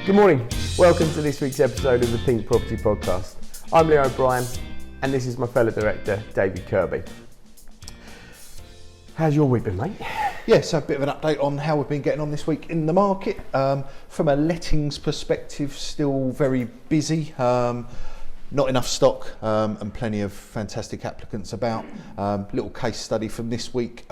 Good morning. Welcome to this week's episode of the Pink Property Podcast. I'm Leo O'Brien, and this is my fellow director, David Kirby. How's your week been, mate? Yeah, so a bit of an update on how we've been getting on this week in the market. From a lettings perspective, still very busy. Not enough stock and plenty of fantastic applicants about. Little case study from this week.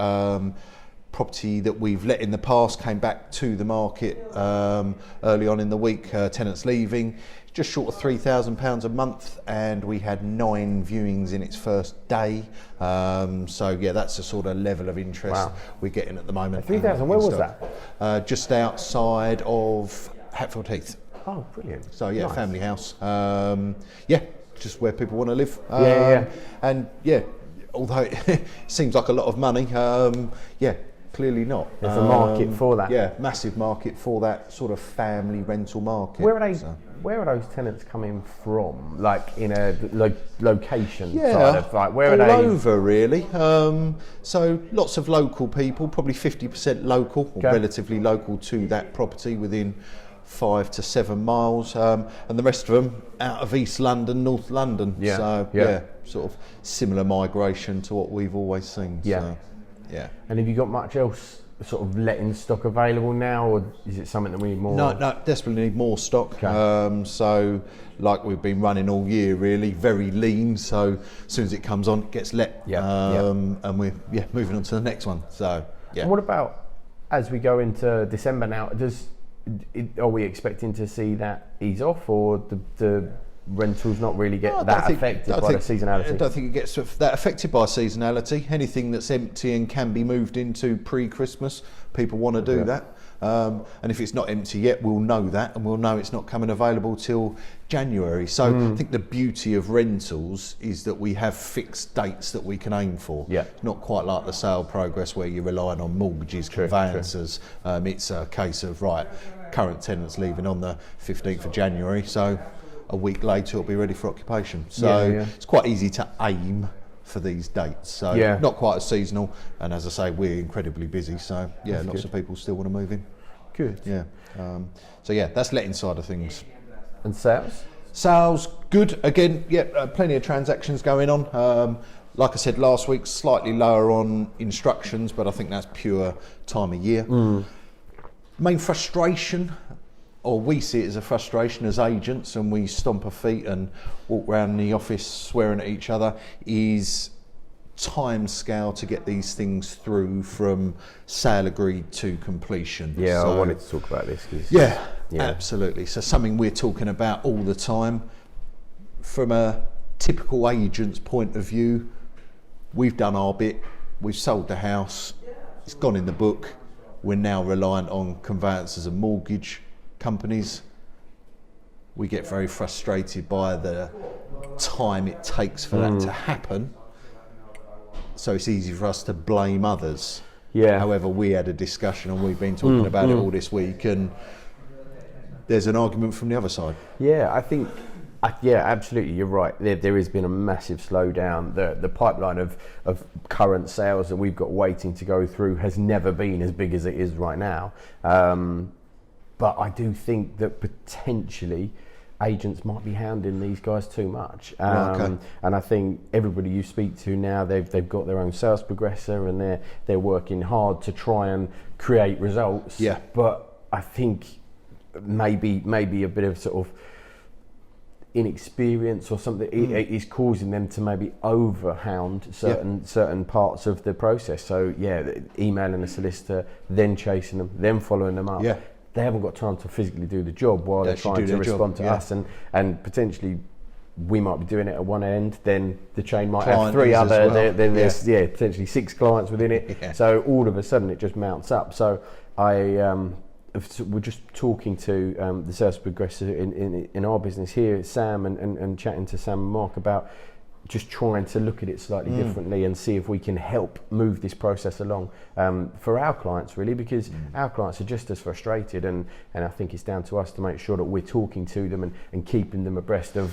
Property that we've let in the past came back to the market early on in the week. Tenants leaving, just short of £3,000 a month, and we had 9 viewings in its first day. So yeah, that's the sort of level of interest we're getting at the moment. 3,000, where was that? Just outside of Hatfield Heath. Oh, brilliant. So yeah, nice. Family house. Just where people want to live. And yeah, although it seems like a lot of money, clearly not. There's a market for that. Yeah, massive market for that sort of family rental market. Where are those tenants coming from? Like in a location side of like where all are they? All over really. So lots of local people, probably 50% local or relatively local to that property within 5 to 7 miles, and the rest of them out of East London, North London. Sort of similar migration to what we've always seen. Yeah. And have you got much else sort of letting stock available now, or is it something that we need more? No, desperately need more stock. So like we've been running all year really, very lean, so as soon as it comes on, it gets let. And we're moving on to the next one. So yeah. And what about as we go into December now, are we expecting to see that ease off, or the rentals not really get affected by the seasonality? I don't think it gets that affected by seasonality. Anything that's empty and can be moved into pre-Christmas, people want to do that. And if it's not empty yet, we'll know that, and we'll know it's not coming available till January. So I think the beauty of rentals is that we have fixed dates that we can aim for. It's not quite like the sale progress where you're relying on mortgages, conveyancers. It's a case of, current tenants leaving on the 15th of January, so a week later it'll be ready for occupation. So it's quite easy to aim for these dates. So not quite as seasonal, and as I say, we're incredibly busy, so lots of people still want to move in. Good. That's letting side of things. And sales? Sales, good. Again, plenty of transactions going on. Like I said last week, slightly lower on instructions, but I think that's pure time of year. Main frustration, or we see it as a frustration as agents, and we stomp our feet and walk around the office swearing at each other, is time scale to get these things through from sale agreed to completion. I wanted to talk about this. Absolutely. So something we're talking about all the time. From a typical agent's point of view, we've done our bit, we've sold the house, it's gone in the book, we're now reliant on conveyancers and mortgage companies. We get very frustrated by the time it takes for that to happen, so it's easy for us to blame others. However, we had a discussion and we've been talking about it all this week, and there's an argument from the other side. I think absolutely, you're right. There has been a massive slowdown. The pipeline of current sales that we've got waiting to go through has never been as big as it is right now. But I do think that potentially agents might be hounding these guys too much. And I think everybody you speak to now, they've got their own sales progressor, and they're working hard to try and create results. But I think maybe a bit of sort of inexperience or something is causing them to maybe overhound certain parts of the process. So emailing a solicitor, then chasing them, then following them up. They haven't got time to physically do the job while they're trying to respond to us, and potentially we might be doing it at one end, then the chain might have 3 other, then there's potentially 6 clients within it. So all of a sudden it just mounts up. So we're just talking to the sales progressor in our business here, Sam, and chatting to Sam and Mark about just trying to look at it slightly differently and see if we can help move this process along for our clients, really, because our clients are just as frustrated, and I think it's down to us to make sure that we're talking to them and keeping them abreast of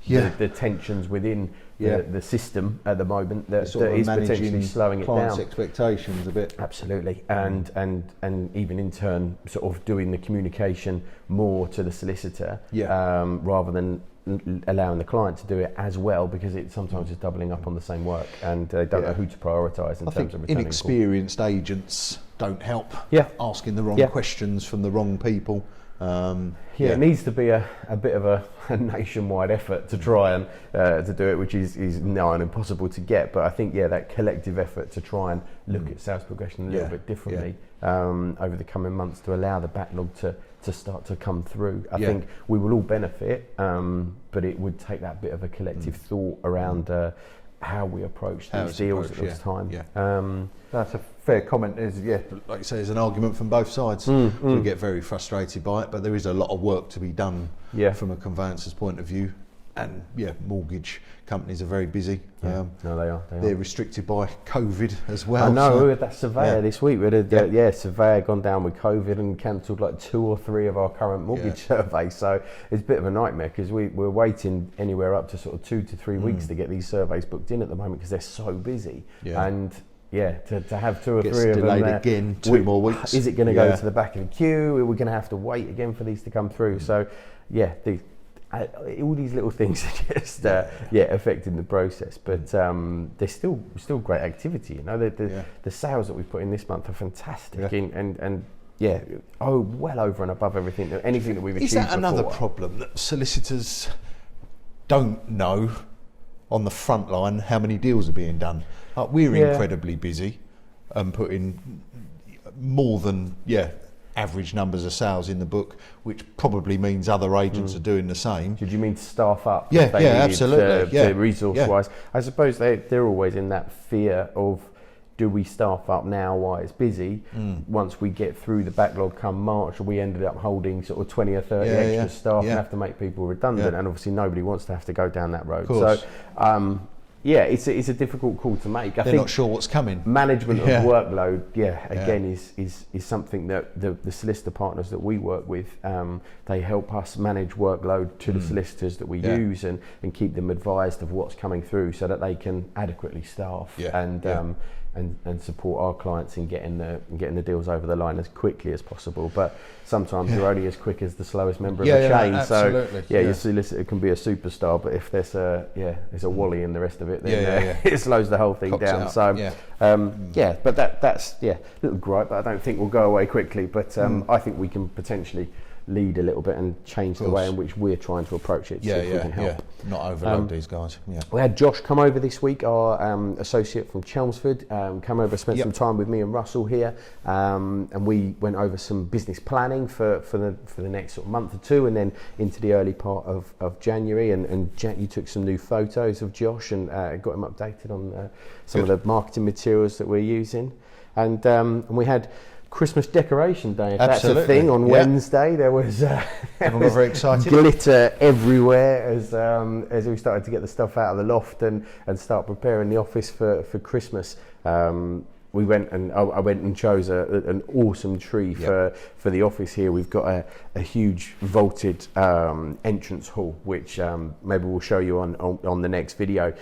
the tensions within the system at the moment that is potentially slowing it down. Clients' expectations a bit. Absolutely, and even in turn, sort of doing the communication more to the solicitor, rather than allowing the client to do it as well, because it sometimes is doubling up on the same work, and they don't know who to prioritise in terms of returning inexperienced agents don't help. Asking the wrong questions from the wrong people. It needs to be a bit of a nationwide effort to try and to do it, which is nigh on impossible to get. But I think that collective effort to try and look at sales progression a little bit differently over the coming months to allow the backlog to start to come through. I think we will all benefit, but it would take that bit of a collective thought around how we approach these deals at this time. That's a fair comment. Like you say, there's an argument from both sides. We get very frustrated by it, but there is a lot of work to be done from a conveyancer's point of view. And mortgage companies are very busy. No, they are. They're restricted by COVID as well. I know. We had that surveyor this week. We had surveyor gone down with COVID and cancelled like 2 or 3 of our current mortgage surveys. So it's a bit of a nightmare, because we're waiting anywhere up to sort of 2 to 3 weeks to get these surveys booked in at the moment, because they're so busy. And to have 2 or 3 of them delayed there, again, 2 more weeks. Is it going to go to the back of the queue? Are we going to have to wait again for these to come through? So all these little things are just affecting the process, but there's still great activity. You know, the sales that we put in this month are fantastic, and well over and above anything that we've achieved. Is that another before. problem, that solicitors don't know on the front line how many deals are being done? We're incredibly busy and putting more than average numbers of sales in the book, which probably means other agents are doing the same. Did you mean to staff up? Absolutely. Resource-wise, I suppose they're always in that fear of, do we staff up now while it's busy? Once we get through the backlog come March, we ended up holding sort of 20 or 30 extra staff and have to make people redundant, and obviously nobody wants to have to go down that road. So it's a difficult call to make. They're not sure what's coming. Management of workload, again, is something that the solicitor partners that we work with, they help us manage workload to the solicitors that we use, and keep them advised of what's coming through, so that they can adequately staff and support our clients in getting the deals over the line as quickly as possible. But sometimes you're only as quick as the slowest member of the chain. Absolutely. So your solicitor can be a superstar, but if there's a Wally in the rest of it, then it slows the whole thing down. But that's a little gripe that I don't think will go away quickly. But I think we can potentially lead a little bit and change the way in which we're trying to approach it, see if we can help. Not overload these guys. We had Josh come over this week, our associate from Chelmsford, come over, spent some time with me and Russell here, and we went over some business planning for the next sort of month or 2, and then into the early part of January, and Jack, you took some new photos of Josh and got him updated on some of the marketing materials that we're using, and we had Christmas decoration day, if that's a thing, on Wednesday. There was everyone got very excited. Glitter everywhere as we started to get the stuff out of the loft and start preparing the office for Christmas. We went and I went and chose an awesome tree for the office here. We've got a huge vaulted entrance hall, which maybe we'll show you on the next video.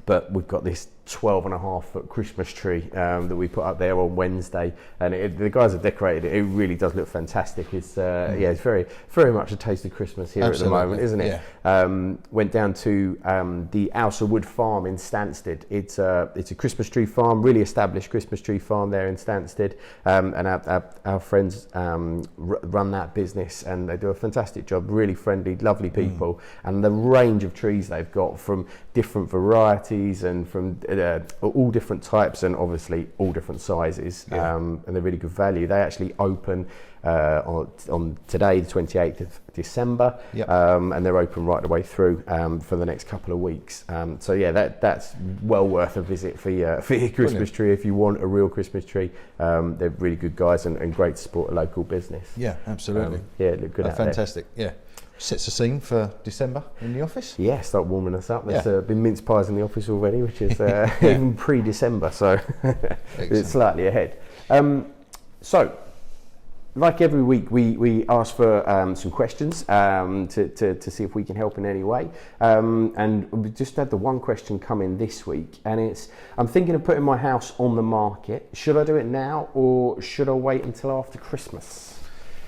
But we've got this 12.5-foot Christmas tree that we put up there on Wednesday, and the guys have decorated it. It really does look fantastic. It's it's very, very much a taste of Christmas here at the moment, isn't it? Went down to the Alsawood Farm in Stansted. It's a Christmas tree farm, really established Christmas tree farm there in Stansted, and our friends run that business, and they do a fantastic job. Really friendly, lovely people, and the range of trees they've got from different varieties and from all different types, and obviously all different sizes, and they're really good value. They actually open on today, the 28th of December, and they're open right the way through for the next couple of weeks. So that's well worth a visit for your Christmas tree if you want a real Christmas tree. They're really good guys and great to support a local business. Yeah, absolutely. Look good. Fantastic. Yeah. Sets the scene for December in the office. Yeah, start warming us up. There's been mince pies in the office already, which is even pre-December, so it's slightly ahead. So like every week, we ask for some questions to see if we can help in any way. And we just had the one question come in this week, and it's, I'm thinking of putting my house on the market. Should I do it now, or should I wait until after Christmas?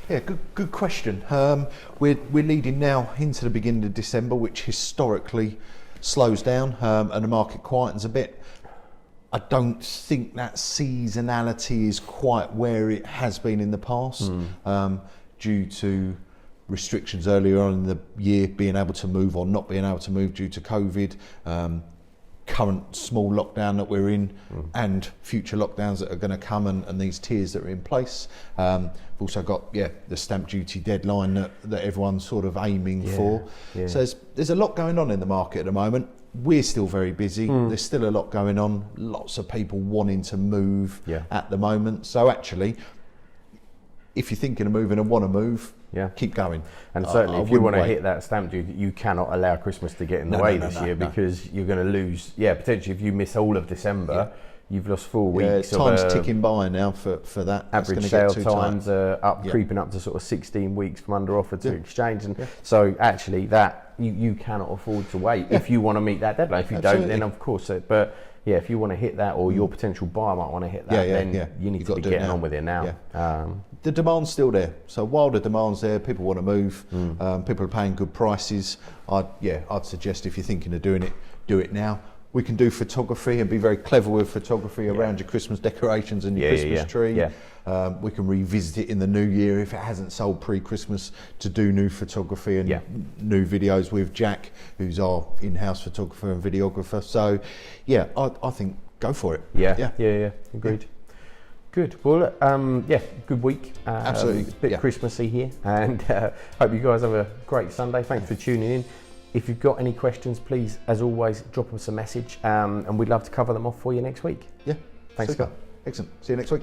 Yeah, good question. We're leading now into the beginning of December, which historically slows down, and the market quietens a bit. I don't think that seasonality is quite where it has been in the past, due to restrictions earlier on in the year, being able to move or not being able to move due to COVID, current small lockdown that we're in, and future lockdowns that are going to come, and these tiers that are in place. We've also got the stamp duty deadline that everyone's sort of aiming for. Yeah. So there's a lot going on in the market at the moment. We're still very busy. There's still a lot going on. Lots of people wanting to move at the moment. So actually, if you're thinking of moving and want to move, keep going. And certainly, if you want to hit that stamp duty, you cannot allow Christmas to get in the way this year, because you're going to lose. Yeah, potentially, if you miss all of December, you've lost 4 weeks. Time's ticking by now for that. Average sale times are up, creeping up to sort of 16 weeks from under offer to exchange, and so actually that you cannot afford to wait if you want to meet that deadline. If you don't, then of course. But yeah, if you want to hit that, or your potential buyer might want to hit that, then you need to be getting on with it now. The demand's still there. So while the demand's there, people want to move. People are paying good prices. I'd suggest, if you're thinking of doing it, do it now. We can do photography and be very clever with photography around your Christmas decorations and your Christmas tree. We can revisit it in the new year if it hasn't sold pre-Christmas, to do new photography and new videos with Jack, who's our in-house photographer and videographer. So I think go for it. Yeah. Agreed. Good. Well, good week. Absolutely. A bit Christmassy here, and hope you guys have a great Sunday. Thanks for tuning in. If you've got any questions, please, as always, drop us a message, and we'd love to cover them off for you next week. Thanks, Scott. Excellent. See you next week.